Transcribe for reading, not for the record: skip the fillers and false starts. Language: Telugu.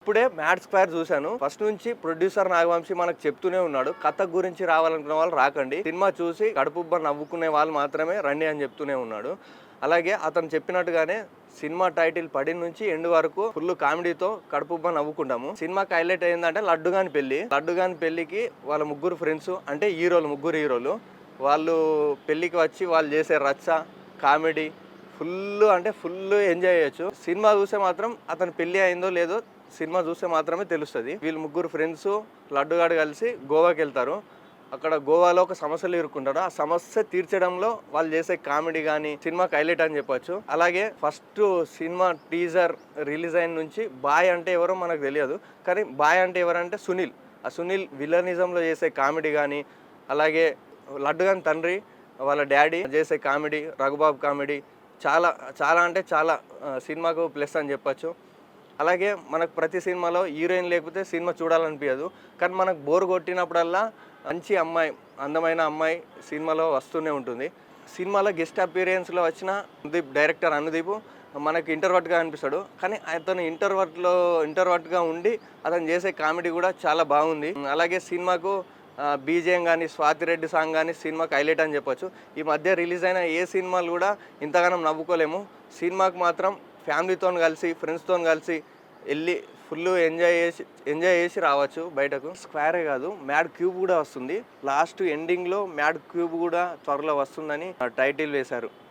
ఇప్పుడే మ్యాడ్ స్క్వేర్ చూశాను. ఫస్ట్ నుంచి ప్రొడ్యూసర్ నాగవంశీ మనకు చెప్తూనే ఉన్నాడు, కథ గురించి రావాలనుకున్న వాళ్ళు రాకండి, సినిమా చూసి కడుపుబ్బ నవ్వుకునే వాళ్ళు మాత్రమే రండి అని చెప్తూనే ఉన్నాడు. అలాగే అతను చెప్పినట్టుగానే సినిమా టైటిల్ పడి నుంచి ఎండ్ వరకు ఫుల్ కామెడీతో కడుపుబ్బ నవ్వుకుంటాము. సినిమాకి హైలైట్ అయిందంటే లడ్డుగాని పెళ్లికి వాళ్ళ ముగ్గురు ఫ్రెండ్స్ అంటే ముగ్గురు హీరోలు వాళ్ళు పెళ్ళికి వచ్చి వాళ్ళు చేసే రచ్చ కామెడీ ఫుల్ ఎంజాయ్ చేయొచ్చు. సినిమా చూస్తే మాత్రం అతను పెళ్ళి అయిందో లేదో సినిమా చూస్తే మాత్రమే తెలుస్తుంది. వీళ్ళు ముగ్గురు ఫ్రెండ్స్ లడ్డుగాడు కలిసి గోవాకి వెళ్తారు. అక్కడ గోవాలో ఒక సమస్యలు ఇరుక్కుంటారు. ఆ సమస్య తీర్చడంలో వాళ్ళు చేసే కామెడీ కానీ సినిమాకి హైలైట్ అని చెప్పొచ్చు. అలాగే ఫస్ట్ సినిమా టీజర్ రిలీజ్ అయిన నుంచి బాయ్ అంటే ఎవరో మనకు తెలియదు, కానీ బాయ్ అంటే ఎవరంటే సునీల్. ఆ సునీల్ విలనిజంలో చేసే కామెడీ కానీ, అలాగే లడ్డుగాని తండ్రి వాళ్ళ డాడీ చేసే కామెడీ, రఘుబాబు కామెడీ చాలా చాలా అంటే చాలా సినిమాకు ప్లస్ అని చెప్పచ్చు. అలాగే మనకు ప్రతి సినిమాలో హీరోయిన్ లేకపోతే సినిమా చూడాలనిపించదు, కానీ మనకు బోర్ కొట్టినప్పుడల్లా మంచి అమ్మాయి, అందమైన అమ్మాయి సినిమాలో వస్తూనే ఉంటుంది. సినిమాలో గెస్ట్ అపీరియన్స్లో వచ్చిన డైరెక్టర్ అనుదీప్ మనకు ఇంటర్వర్ట్గా అనిపిస్తాడు, కానీ అతను ఇంటర్వర్ట్గా ఉండి అతను చేసే కామెడీ కూడా చాలా బాగుంది. అలాగే సినిమాకు బీజేఎం కానీ స్వాతిరెడ్డి సాంగ్ కానీ సినిమాకి హైలైట్ అని చెప్పొచ్చు. ఈ మధ్య రిలీజ్ అయిన ఏ సినిమాలు కూడా ఇంతగానం నవ్వుకోలేము. సినిమాకి మాత్రం ఫ్యామిలీతో కలిసి ఫ్రెండ్స్తో కలిసి వెళ్ళి ఫుల్ ఎంజాయ్ చేసి రావచ్చు బయటకు. స్క్వేరే కాదు, మ్యాడ్ క్యూబ్ కూడా వస్తుంది. లాస్ట్ ఎండింగ్లో మ్యాడ్ క్యూబ్ కూడా త్వరలో వస్తుందని టైటిల్ వేశారు.